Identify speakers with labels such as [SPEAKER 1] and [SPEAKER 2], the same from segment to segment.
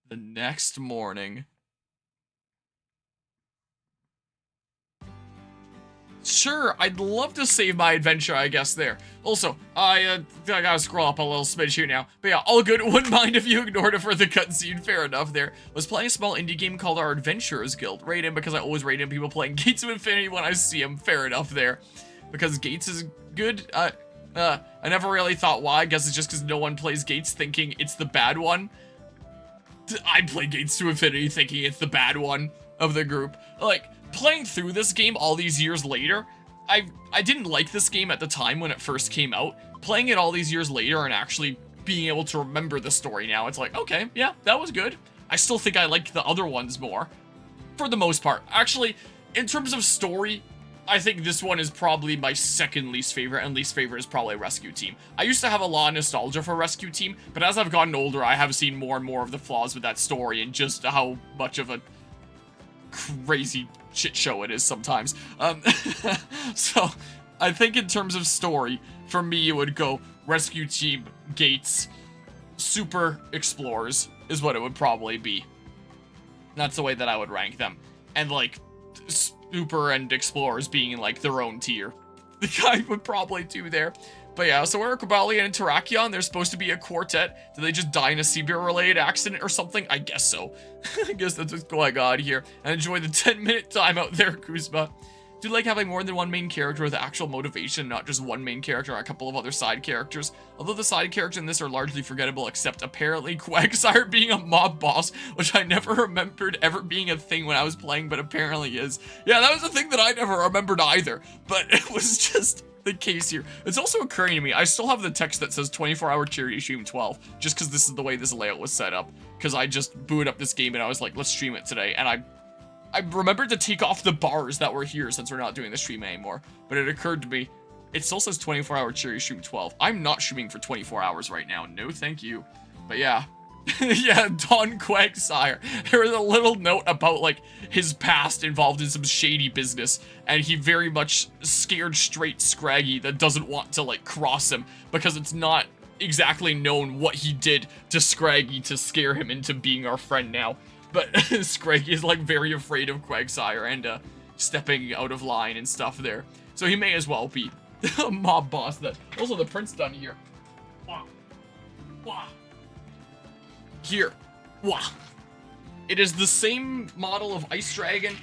[SPEAKER 1] The next morning. Sure, I'd love to save my adventure, I guess, there. Also, I gotta scroll up a little smidge here now. But yeah, all good. Wouldn't mind if you ignored it for the cutscene. Fair enough there. Was playing a small indie game called our Adventurers Guild. Rate in because I always rate in people playing Gates of Infinity when I see them. Fair enough there. Because Gates is good. I never really thought why. I guess it's just because no one plays Gates thinking it's the bad one. I play Gates to Infinity thinking it's the bad one of the group. Like, playing through this game all these years later, I didn't like this game at the time when it first came out. Playing it all these years later and actually being able to remember the story now, it's like, okay, yeah, that was good. I still think I like the other ones more, for the most part. Actually, in terms of story, I think this one is probably my second least favorite, and least favorite is probably Rescue Team. I used to have a lot of nostalgia for Rescue Team, but as I've gotten older, I have seen more and more of the flaws with that story and just how much of a crazy shit show it is sometimes. So I think in terms of story, for me, it would go Rescue Team, Gates, Super Explorers is what it would probably be. That's the way that I would rank them. And like, Super and Explorers being in like their own tier. The guy would probably do there. But yeah, so Eric Cabali and Terrakion, they're supposed to be a quartet. Did they just die in a CBR-related accident or something? I guess so. I guess that's what's going on here. And enjoy the 10-minute time out there, Kuzma. Do you like having more than one main character with actual motivation, not just one main character and a couple of other side characters? Although the side characters in this are largely forgettable, except apparently Quagsire being a mob boss, which I never remembered ever being a thing when I was playing, but apparently is. Yeah, that was a thing that I never remembered either, but it was just the case here. It's also occurring to me, I still have the text that says 24-hour charity stream 12, just because this is the way this layout was set up, because I just booted up this game and I was like, let's stream it today, and I remembered to take off the bars that were here since we're not doing the stream anymore, but it occurred to me, it still says 24-hour charity stream 12. I'm not streaming for 24 hours right now, no thank you. But yeah. Yeah, Don Quagsire. There was a little note about, like, his past involved in some shady business, and he very much scared straight Scraggy that doesn't want to, like, cross him, because it's not exactly known what he did to Scraggy to scare him into being our friend now. But Scraggy is, like, very afraid of Quagsire and, stepping out of line and stuff there. So he may as well be a mob boss. That also, the prince done here. Wah. Wah. Here. Wah. It is the same model of Ice Dragon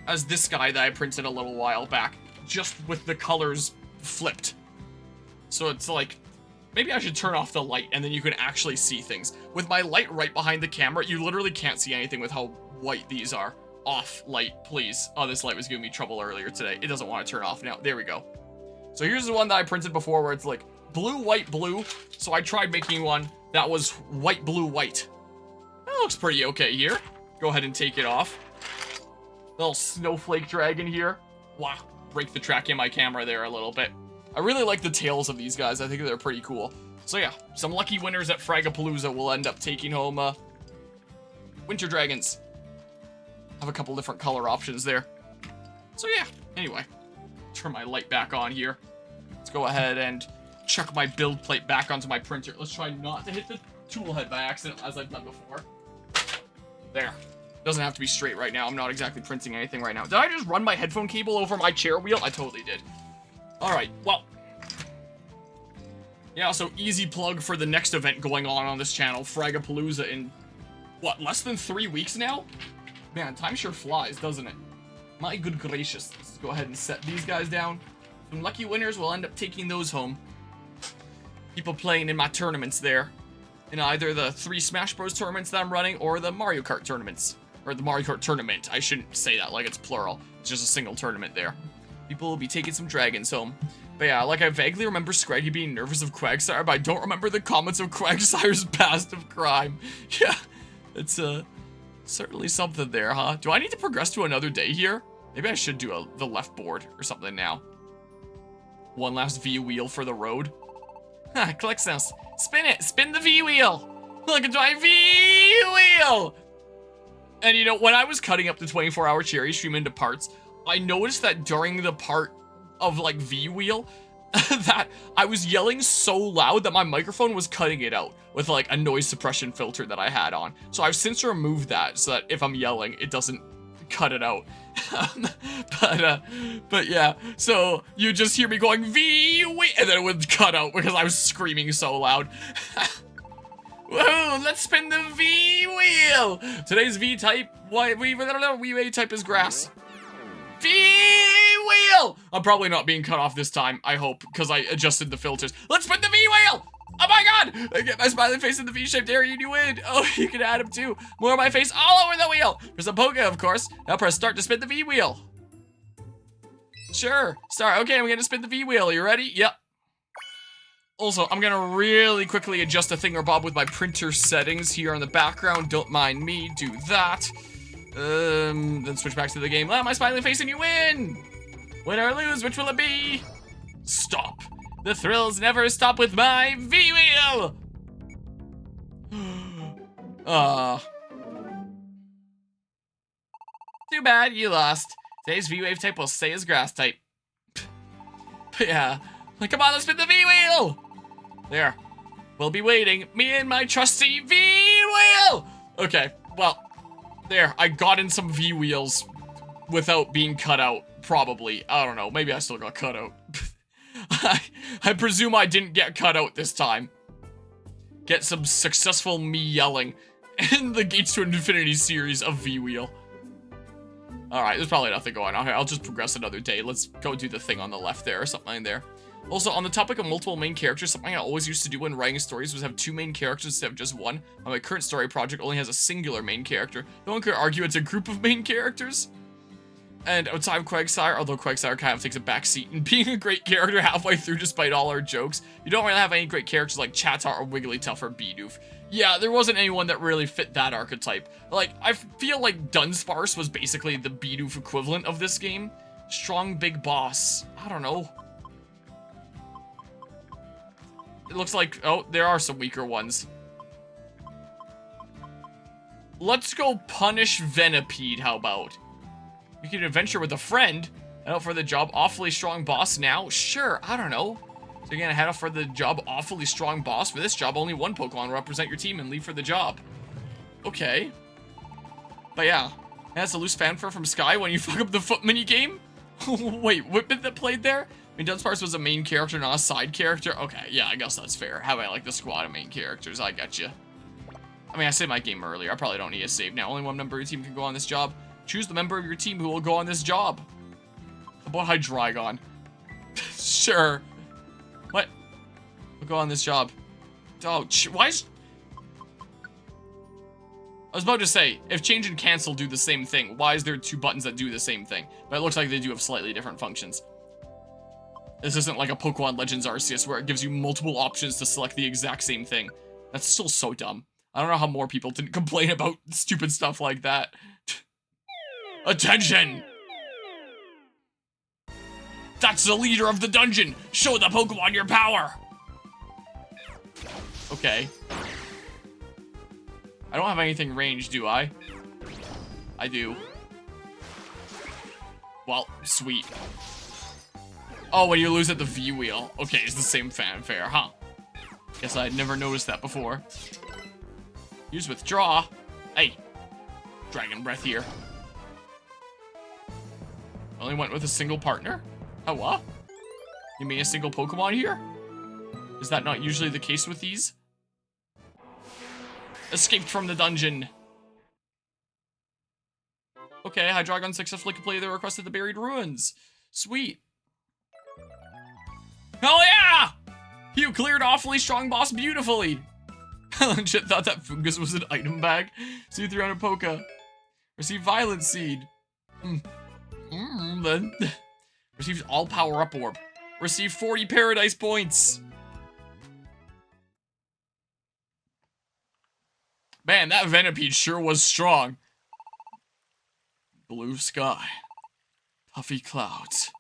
[SPEAKER 1] as this guy that I printed a little while back, just with the colors flipped. So it's like, maybe I should turn off the light and then you can actually see things. With my light right behind the camera, you literally can't see anything with how white these are. Off light, please. Oh, this light was giving me trouble earlier today. It doesn't want to turn off now. There we go. So here's the one that I printed before where it's like blue, white, blue. So I tried making one that was white, blue, white. That looks pretty okay here. Go ahead and take it off. Little snowflake dragon here. Wow, break the track in my camera there a little bit. I really like the tails of these guys. I think they're pretty cool. So yeah, some lucky winners at Fragapalooza will end up taking home winter dragons. Have a couple different color options there. So yeah, anyway, turn my light back on here. Let's go ahead and chuck my build plate back onto my printer. Let's try not to hit the tool head by accident as I've done before. There. Doesn't have to be straight right now. I'm not exactly printing anything right now. Did I just run my headphone cable over my chair wheel? I totally did. Alright, well. Yeah, so easy plug for the next event going on this channel. Fragapalooza in, what, less than 3 weeks now? Man, time sure flies, doesn't it? My good gracious. Let's go ahead and set these guys down. Some lucky winners will end up taking those home. People playing in my tournaments there. In either the 3 Smash Bros tournaments that I'm running or the Mario Kart tournaments. Or the Mario Kart tournament. I shouldn't say that like it's plural. It's just a single tournament there. People will be taking some dragons home. But yeah, like I vaguely remember Scraggy being nervous of Quagsire, but I don't remember the comments of Quagsire's past of crime. Yeah, it's certainly something there, huh? Do I need to progress to another day here? Maybe I should do the left board or something now. One last V wheel for the road. Ha, click this. Spin it! Spin the V wheel! Look at my V wheel! And you know, when I was cutting up the 24-hour cherry stream into parts, I noticed that during the part of like V wheel, that I was yelling so loud that my microphone was cutting it out with like a noise suppression filter that I had on. So I've since removed that so that if I'm yelling, it doesn't cut it out. But yeah, so you just hear me going V-wheel, and then it would cut out because I was screaming so loud. Whoa, let's spin the V-wheel! Today's V-type, V-type is grass. V-wheel! I'm probably not being cut off this time, I hope, because I adjusted the filters. Let's spin the V-wheel! Oh my god! I get my smiley face in the V-shaped area and you win! Oh, you can add him too. More of my face all over the wheel! Press a Poké, of course. Now press start to spin the V-wheel. Sure, start. Okay, I'm gonna spin the V-wheel. You ready? Yep. Also, I'm gonna really quickly adjust a thingamabob with my printer settings here on the background. Don't mind me, do that. Then switch back to the game. Ah, my smiley face and you win! Win or lose, which will it be? Stop. The thrills never stop with my V-wheel! Too bad, you lost. Today's V-wave type will stay as grass type. But yeah. Like, come on, let's spin the V-wheel! There. We'll be waiting. Me and my trusty V-wheel! Okay, well, there. I got in some V-wheels without being cut out, probably. I don't know. Maybe I still got cut out. I presume I didn't get cut out this time. Get some successful me yelling in the Gates to Infinity series of V-wheel. Alright, there's probably nothing going on here. I'll just progress another day. Let's go do the thing on the left there or something there. Also, on the topic of multiple main characters, something I always used to do when writing stories was have 2 main characters instead of just one. My current story project only has a singular main character. No one could argue it's a group of main characters. And outside of Quagsire, although Quagsire kind of takes a backseat in being a great character halfway through despite all our jokes, you don't really have any great characters like Chatot or Wigglytuff or Bidoof. Yeah, there wasn't anyone that really fit that archetype. Like, I feel like Dunsparce was basically the Bidoof equivalent of this game. Strong big boss. I don't know. It looks like, oh, there are some weaker ones. Let's go punish Venipede, how about? You can adventure with a friend. Head out for the job, awfully strong boss now? Sure, I don't know. So you're gonna head out for the job, awfully strong boss. For this job, only one Pokemon will represent your team and leave for the job. Okay. But yeah, that's a loose fanfare from Sky when you fuck up the foot minigame? Wait, what bit that played there? I mean, Dunsparce was a main character, not a side character. Okay, yeah, I guess that's fair. How about like the squad of main characters? I got you. I mean, I saved my game earlier. I probably don't need a save now. Only one member of your team can go on this job. Choose the member of your team who will go on this job. How about Hydreigon? Sure. What? We'll go on this job. Oh, why is... I was about to say, if change and cancel do the same thing, why is there 2 buttons that do the same thing? But it looks like they do have slightly different functions. This isn't like a Pokemon Legends Arceus where it gives you multiple options to select the exact same thing. That's still so dumb. I don't know how more people didn't complain about stupid stuff like that. Attention! That's the leader of the dungeon! Show the Pokemon your power! Okay. I don't have anything ranged, do I? I do. Well, sweet. Oh, when you lose at the V-wheel. Okay, it's the same fanfare, huh? Guess I'd never noticed that before. Use withdraw. Hey. Dragon breath here. Only went with a single partner? Oh, what? You mean a single Pokemon here? Is that not usually the case with these? Escaped from the dungeon. Okay, Hydreigon successfully completed the request of the Buried Ruins. Sweet. Oh yeah! You cleared awfully strong boss beautifully. I legit thought that fungus was an item bag. See 300 Poke. Receive Violet Seed. Then receives all power up orb. Receive 40 paradise points. Man, that Venipede sure was strong. Blue sky. Puffy clouds.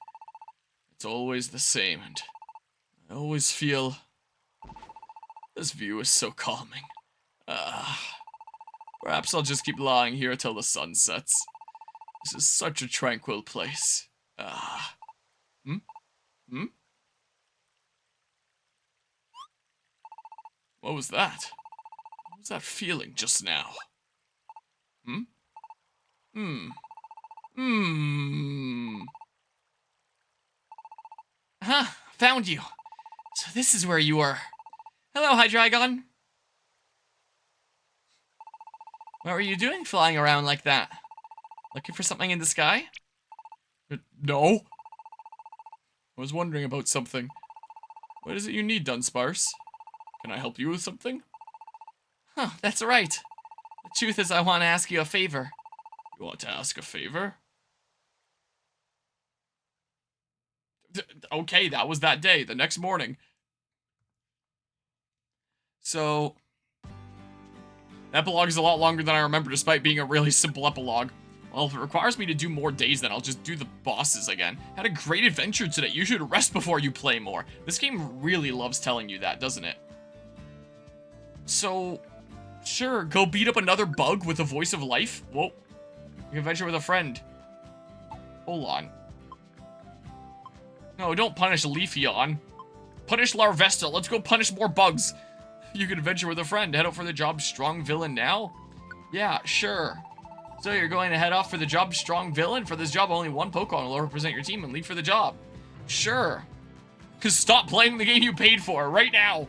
[SPEAKER 1] It's always the same, and I always feel this view is so calming. Perhaps I'll just keep lying here until the sun sets. This is such a tranquil place. What was that? What was that feeling just now? Huh, found you. So this is where you were. Hello, Hydreigon. What were you doing flying around like that? Looking for something in the sky? No. I was wondering about something. What is it you need, Dunsparce? Can I help you with something? Huh, that's right. The truth is I want to ask you a favor. You want to ask a favor? Okay, that was that day, the next morning. So, the epilogue is a lot longer than I remember, despite being a really simple epilogue. Well, if it requires me to do more days, then I'll just do the bosses again. Had a great adventure today. You should rest before you play more. This game really loves telling you that, doesn't it? So, sure, go beat up another bug with a voice of life. Whoa. You can venture with a friend. Hold on. No, don't punish Leafeon. Punish Larvesta. Let's go punish more bugs. You can venture with a friend. Head out for the job Strong Villain now? Yeah, sure. So you're going to head off for the job Strong Villain? For this job, only one Pokemon will represent your team and leave for the job. Sure. Because stop playing the game you paid for right now.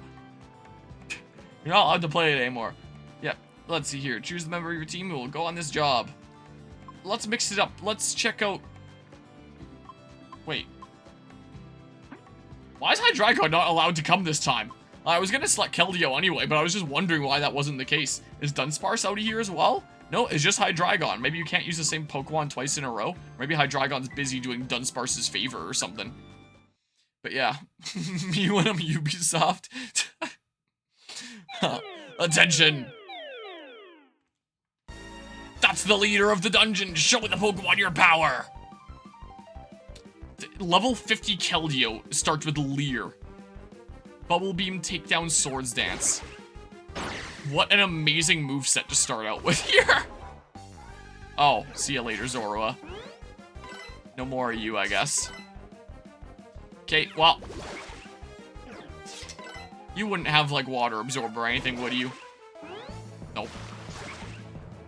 [SPEAKER 1] You're not allowed to play it anymore. Yep. Let's see here. Choose the member of your team who will go on this job. Let's mix it up. Let's check out... Wait. Why is Hydreigon not allowed to come this time? I was gonna select Keldeo anyway, but I was just wondering why that wasn't the case. Is Dunsparce out of here as well? No, it's just Hydreigon. Maybe you can't use the same Pokemon twice in a row. Maybe Hydreigon's busy doing Dunsparce's favor or something. But yeah. You and Ubisoft. Attention! That's the leader of the dungeon! Show the Pokemon your power! Level 50 Keldeo starts with Leer. Bubble Beam, Takedown, Swords Dance. What an amazing moveset to start out with here! Oh, see ya later, Zorua. No more of you, I guess. Okay, well... You wouldn't have, like, Water Absorb or anything, would you? Nope.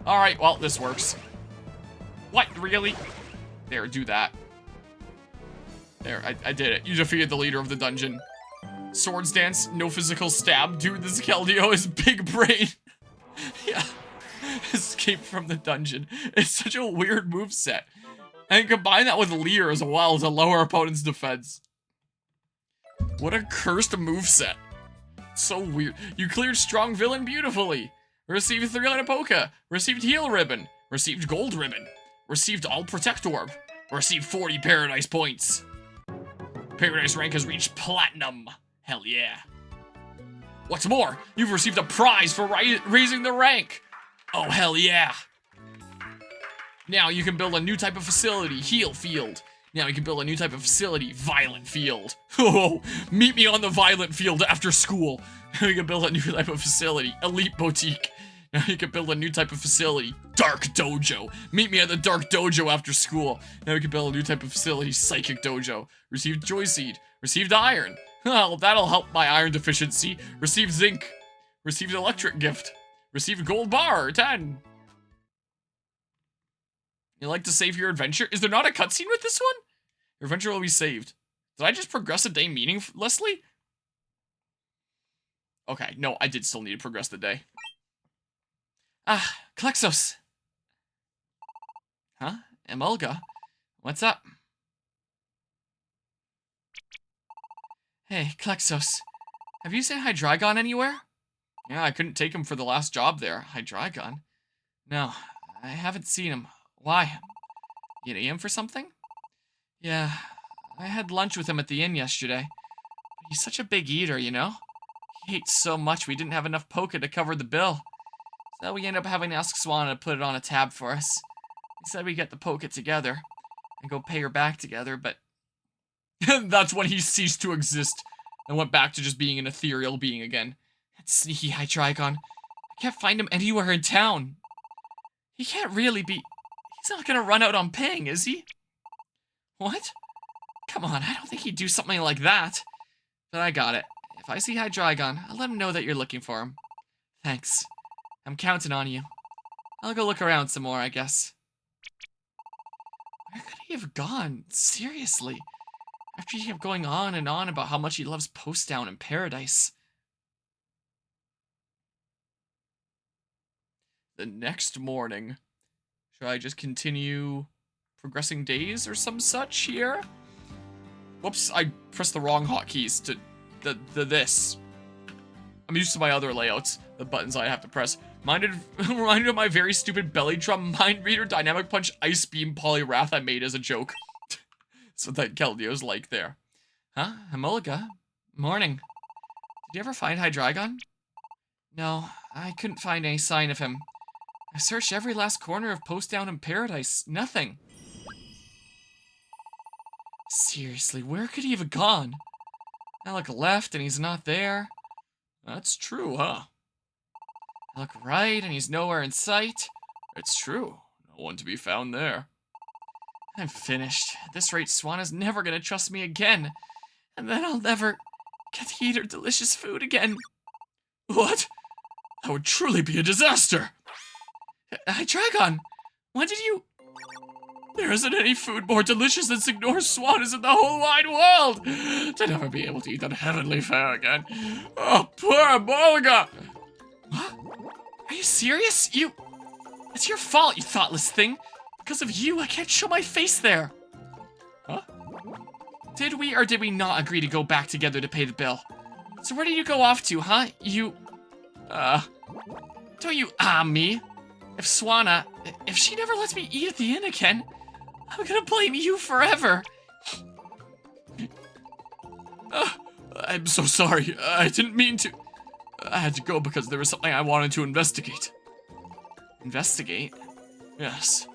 [SPEAKER 1] Alright, well, this works. What? Really? There, do that. There, I did it. You defeated the leader of the dungeon. Swords Dance, no physical stab. Dude, this Keldeo is big brain. Yeah. Escape from the dungeon. It's such a weird moveset. And combine that with Leer as well to lower opponent's defense. What a cursed moveset. So weird. You cleared Strong Villain beautifully. Received 300 Poke. Received Heal Ribbon. Received Gold Ribbon. Received All Protect Orb. Received 40 Paradise Points. Paradise rank has reached Platinum. Hell yeah. What's more, you've received a prize for raising the rank. Oh, hell yeah. Now you can build a new type of facility, Heal Field. Now you can build a new type of facility, Violent Field. Oh, meet me on the Violent Field after school. Now you can build a new type of facility, Elite Boutique. Now you can build a new type of facility, Dark Dojo. Meet me at the Dark Dojo after school. Now you can build a new type of facility, Psychic Dojo. Received Joy Seed. Received Iron. Well, that'll help my iron deficiency. Received Zinc. Received Electric Gift. Received Gold Bar, 10. You like to save your adventure? Is there not a cutscene with this one? Your adventure will be saved. Did I just progress a day meaninglessly? Okay, no, I did still need to progress the day. Ah, Klexos. Huh? Emolga? What's up? Hey, Klexos. Have you seen Hydreigon anywhere? Yeah, I couldn't take him for the last job there. Hydreigon? No, I haven't seen him. Why? You need him for something? Yeah, I had lunch with him at the inn yesterday. But he's such a big eater, you know? He ate so much we didn't have enough Poke to cover the bill. So we ended up having to ask Swan to put it on a tab for us. He said we get the Poke together and go pay her back together, but that's when he ceased to exist and went back to just being an ethereal being again. That sneaky Hydreigon. I can't find him anywhere in town. He can't really be... He's not gonna run out on paying, is he? What? Come on, I don't think he'd do something like that. But I got it. If If I see Hydreigon, I'll let him know that you're looking for him. Thanks. I'm counting on you. I'll go look around some more, I guess. Where could he have gone? Seriously. After he kept going on and on about how much he loves Post Down in Paradise. The next morning. Should I just continue progressing days or some such here? Whoops, I pressed the wrong hotkeys to this. I'm used to my other layouts, the buttons I have to press. Reminded of my very stupid Belly Drum Mind Reader Dynamic Punch Ice Beam Polyrath I made as a joke. That's what that Keldio's like there. Huh? Emoliga? Morning. Did you ever find Hydreigon? No, I couldn't find any sign of him. I searched every last corner of Post Down in Paradise. Nothing. Seriously, where could he have gone? I look left and he's not there. That's true, huh? I look right and he's nowhere in sight. It's true. No one to be found there. I'm finished. At this rate, Swan is never gonna trust me again. And then I'll never get to eat her delicious food again. What? That would truly be a disaster. Hydreigon, when did you... There isn't any food more delicious than Signor Swan in the whole wide world! To never be able to eat that heavenly fare again. Oh, poor Emoliga! What? Are you serious? It's your fault, you thoughtless thing. Because of you, I can't show my face there. Huh? Did we or did we not agree to go back together to pay the bill? So where did you go off to, huh? Don't you me? If Swanna, if she never lets me eat at the inn again, I'm gonna blame you forever. I'm so sorry. I didn't mean to. I had to go because there was something I wanted to investigate. Investigate? Yes.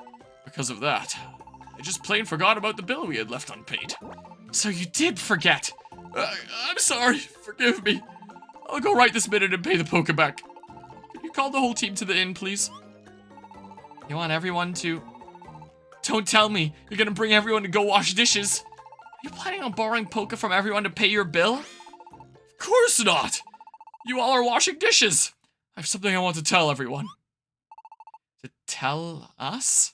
[SPEAKER 1] Because of that. I just plain forgot about the bill we had left unpaid. So you did forget. I'm sorry. Forgive me. I'll go right this minute and pay the poker back. Can you call the whole team to the inn, please? You want everyone to... Don't tell me you're gonna bring everyone to go wash dishes. Are you planning on borrowing poker from everyone to pay your bill? Of course not! You all are washing dishes! I have something I want to tell everyone. To tell us?